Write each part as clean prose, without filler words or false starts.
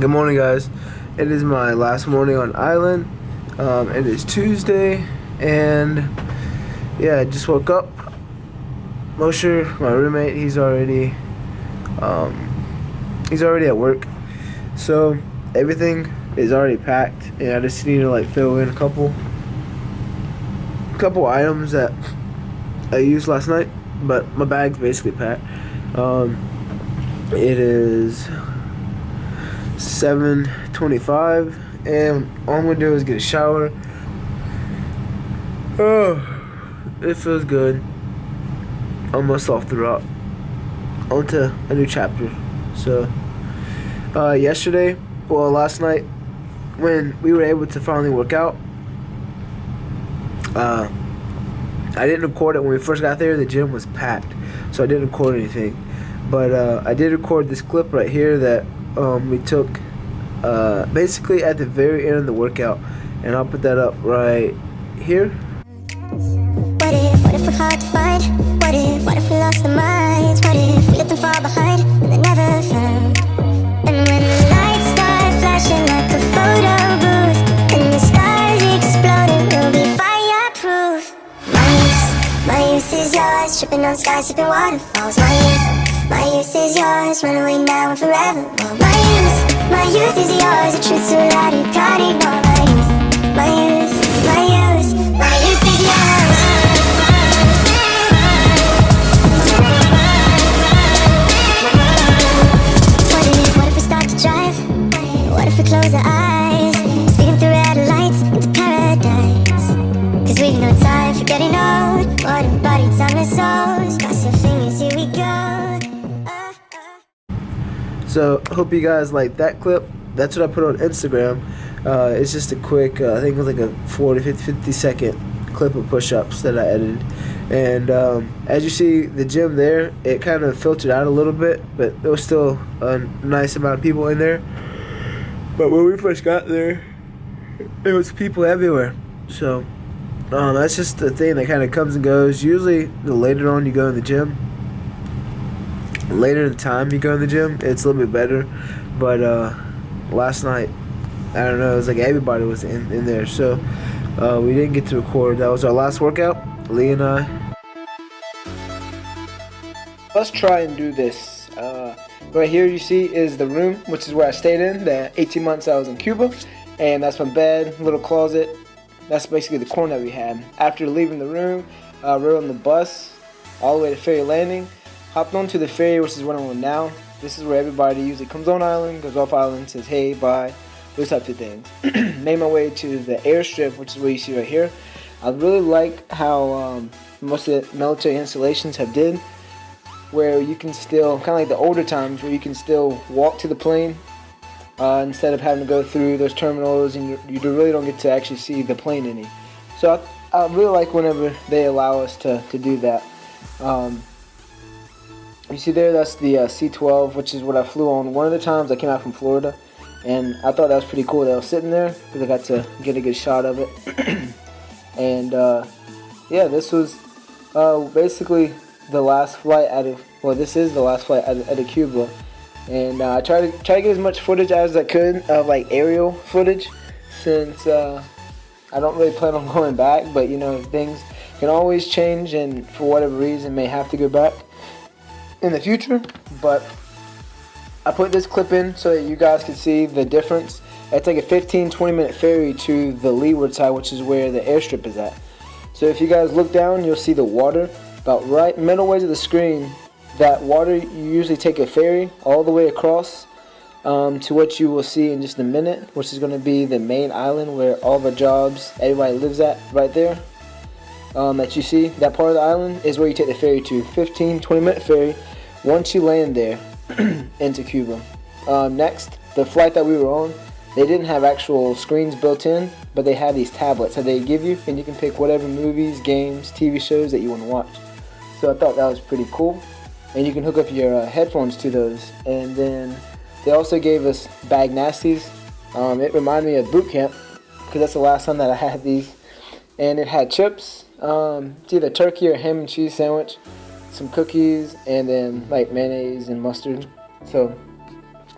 Good morning, guys. It is my last morning on island. It is Tuesday, and yeah, I just woke up. Mosher, my roommate, he's already at work, so everything is already packed, and I just need to like fill in a couple items that I used last night, but my bag's basically packed. It is 7:25, and all I'm gonna do is get a shower. Oh, it feels good. Almost off the rock. Onto a new chapter. So, last night, when we were able to finally work out, I didn't record it when we first got there. The gym was packed, so I didn't record anything. But I did record this clip right here that we took basically at the very end of the workout, and I'll put that up right here. What if we're hard to find? What if we lost our minds? What if we let them fall behind and they're never found? And when the lights start flashing like a photo booth and the stars exploding, we'll be fireproof. My youth is yours, tripping on skies, sipping waterfalls. My youth is yours, run away now and forever. My youth is yours, the truth so loud you can't ignore. My youth is yours. What if we start to drive? What if we close our eyes? Speeding through red lights into paradise. Cause we know time for getting old. What if body, tongue and souls? Cross your fingers, here we go. So, hope you guys like that clip. That's what I put on Instagram. It's just a quick, I think it was like a 50 second clip of push-ups that I edited. And as you see, the gym there, it kind of filtered out a little bit, but there was still a nice amount of people in there. But when we first got there, there was people everywhere. So, that's just the thing that kind of comes and goes. Usually, the later on you go in the gym, later in the time you go in the gym, it's a little bit better. But last night, I don't know, it was like everybody was in there. So we didn't get to record. That was our last workout, Lee and I. Let's try and do this. Right here you see is the room, which is where I stayed in the 18 months I was in Cuba. And that's my bed, little closet. That's basically the corner that we had. After leaving the room, rode on the bus all the way to Ferry Landing. Hopped onto the ferry, which is what I'm on now. This is where everybody usually comes on island, goes off island, says hey, bye, those types of things. Made my way to the airstrip, which is what you see right here. I really like how most of the military installations have did, where you can still, kind of like the older times, where you can still walk to the plane instead of having to go through those terminals, and you really don't get to actually see the plane any. So I really like whenever they allow us to do that. You see there, that's the C-12, which is what I flew on one of the times I came out from Florida. And I thought that was pretty cool that I was sitting there, because I got to get a good shot of it. And yeah, this was basically the last flight this is the last flight out of Cuba. And I tried to get as much footage as I could of like aerial footage, since I don't really plan on going back, but you know, things can always change, and for whatever reason may have to go back in the future. But I put this clip in so that you guys can see the difference. It's like a 15-20 minute ferry to the leeward side, which is where the airstrip is at. So if you guys look down, you'll see the water about right middle ways of the screen. That water, you usually take a ferry all the way across to what you will see in just a minute, which is going to be the main island where all the jobs, everybody lives at right there. That you see, that part of the island is where you take the ferry to. 15-20 minute ferry once you land there into Cuba. Next, the flight that we were on, they didn't have actual screens built in, but they had these tablets that they give you, and you can pick whatever movies, games, TV shows that you want to watch. So I thought that was pretty cool. And you can hook up your headphones to those. And then they also gave us bag nasties. It reminded me of boot camp, because that's the last time that I had these. And it had chips. It's either turkey or ham and cheese sandwich, some cookies, and then like mayonnaise and mustard. So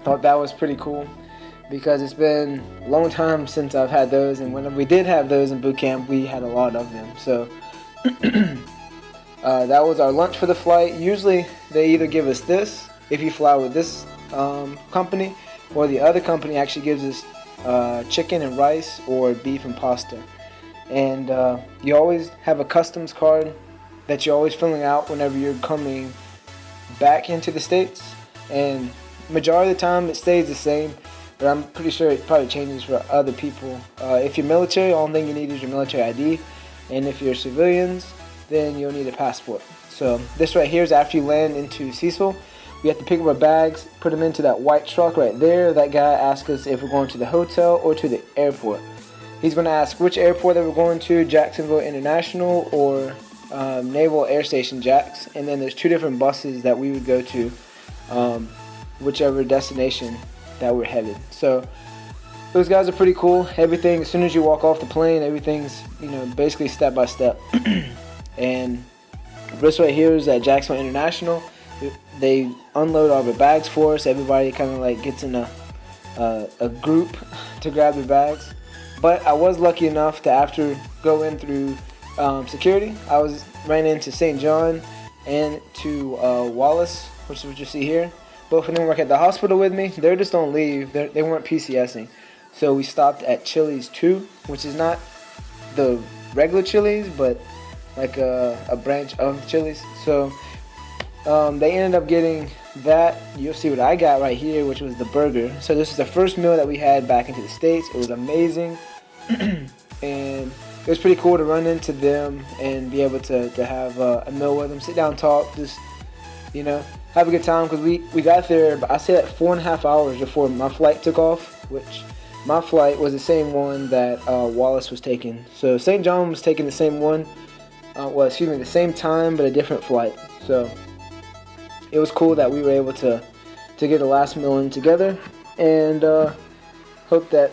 thought that was pretty cool. because it's been a long time since I've had those, and when we did have those in boot camp, we had a lot of them. So that was our lunch for the flight. Usually they either give us this if you fly with this company, or the other company actually gives us chicken and rice or beef and pasta. And you always have a customs card that you're always filling out whenever you're coming back into the States. And majority of the time it stays the same, but I'm pretty sure it probably changes for other people. If you're military, the only thing you need is your military ID. And if you're civilians, then you'll need a passport. So this right here is after you land into Cecil. We have to pick up our bags, put them into that white truck right there. That guy asked us if we're going to the hotel or to the airport. He's going to ask which airport that we're going to, Jacksonville International or Naval Air Station Jax. And then there's 2 different buses that we would go to, whichever destination that we're headed. So those guys are pretty cool. Everything, as soon as you walk off the plane, everything's, basically step by step. And this right here is at Jacksonville International. They unload all the bags for us. Everybody kind of like gets in a group to grab their bags. But I was lucky enough to, after going through security, I ran into St. John and to Wallace, which is what you see here. Both of them work at the hospital with me. They're just on leave. They weren't PCSing. So we stopped at Chili's 2, which is not the regular Chili's, but like a branch of Chili's. So they ended up getting that. You'll see what I got right here, which was the burger. So this is the first meal that we had back into the States. It was amazing. And it was pretty cool to run into them and be able to have a meal with them, sit down, talk, just, have a good time. Because we got there, I say, like 4.5 hours before my flight took off, which my flight was the same one that Wallace was taking. So St. John was taking the same one, the same time, but a different flight. So it was cool that we were able to get a last meal in together, and hope that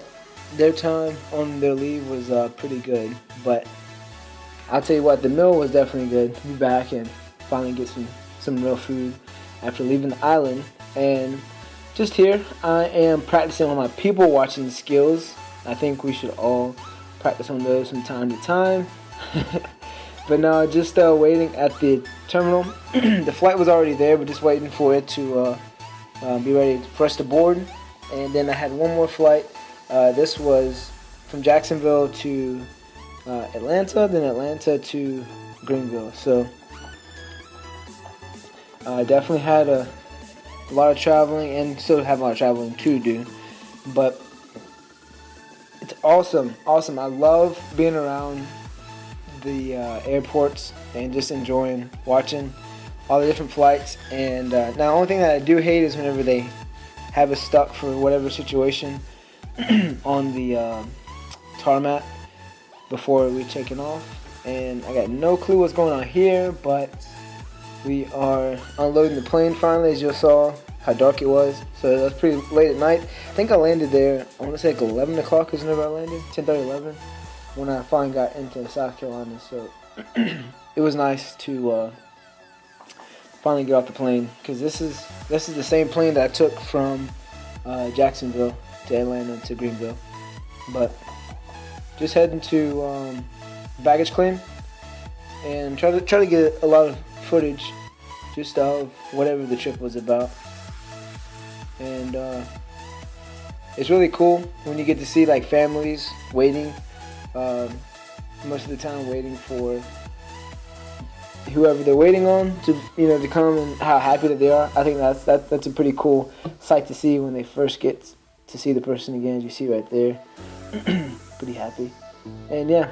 their time on their leave was pretty good. But I'll tell you what, the meal was definitely good. Be back and finally get some real food after leaving the island. And just here, I am practicing on my people watching skills. I think we should all practice on those from time to time. But no, just waiting at the terminal. The flight was already there, but just waiting for it to be ready for us to board. And then I had one more flight. This was from Jacksonville to Atlanta, then Atlanta to Greenville. So I definitely had a lot of traveling, and still have a lot of traveling to do. But it's awesome. I love being around the airports and just enjoying watching all the different flights. And now the only thing that I do hate is whenever they have us stuck for whatever situation on the tarmac before we checking off. And I got no clue what's going on here, but we are unloading the plane finally. As you saw how dark it was, so that's pretty late at night. I think I landed there, I want to say like 11 o'clock is whenever I landed, 10:30, 11, when I finally got into South Carolina. So it was nice to finally get off the plane, because this is the same plane that I took from Jacksonville to Atlanta to Greenville. But just heading to baggage claim and try to get a lot of footage just of whatever the trip was about. And it's really cool when you get to see like families waiting, most of the time waiting for whoever they're waiting on to come, and how happy that they are. I think that's a pretty cool sight to see when they first get to see the person again. As you see right there, pretty happy. And yeah,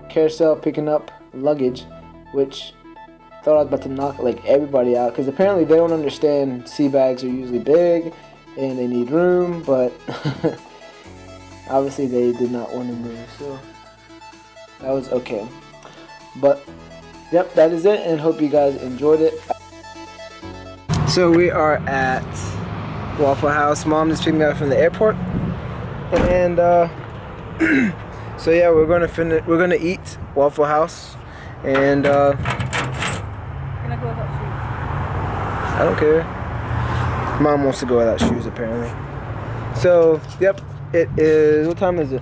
carousel picking up luggage, which thought I was about to knock like everybody out, because apparently they don't understand sea bags are usually big and they need room, but obviously they did not want to move, so that was okay. But yep, that is it, and hope you guys enjoyed it. So we are at Waffle House. Mom just picked me up from the airport, and so yeah, we're gonna eat Waffle House, and I don't care. Mom wants to go without shoes apparently. So, yep, it is, what time is it?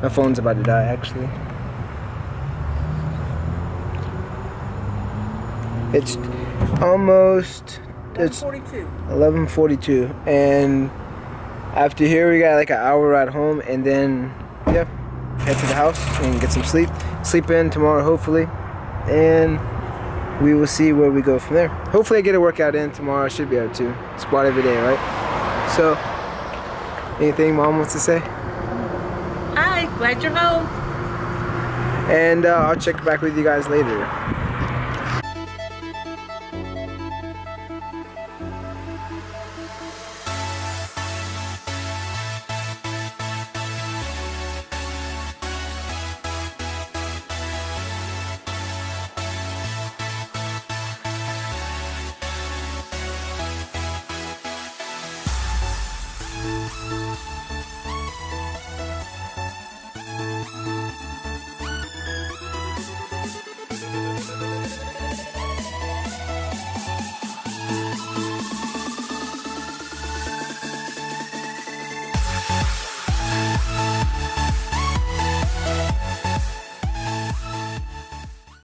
My phone's about to die, actually. It's almost, it's 11:42, and after here we got like an hour ride home, and then, yep, head to the house and get some sleep. Sleep in tomorrow, hopefully, and we will see where we go from there. Hopefully I get a workout in tomorrow. I should be able to. Squat every day, right? So, anything Mom wants to say? Hi, glad you're home. And I'll check back with you guys later.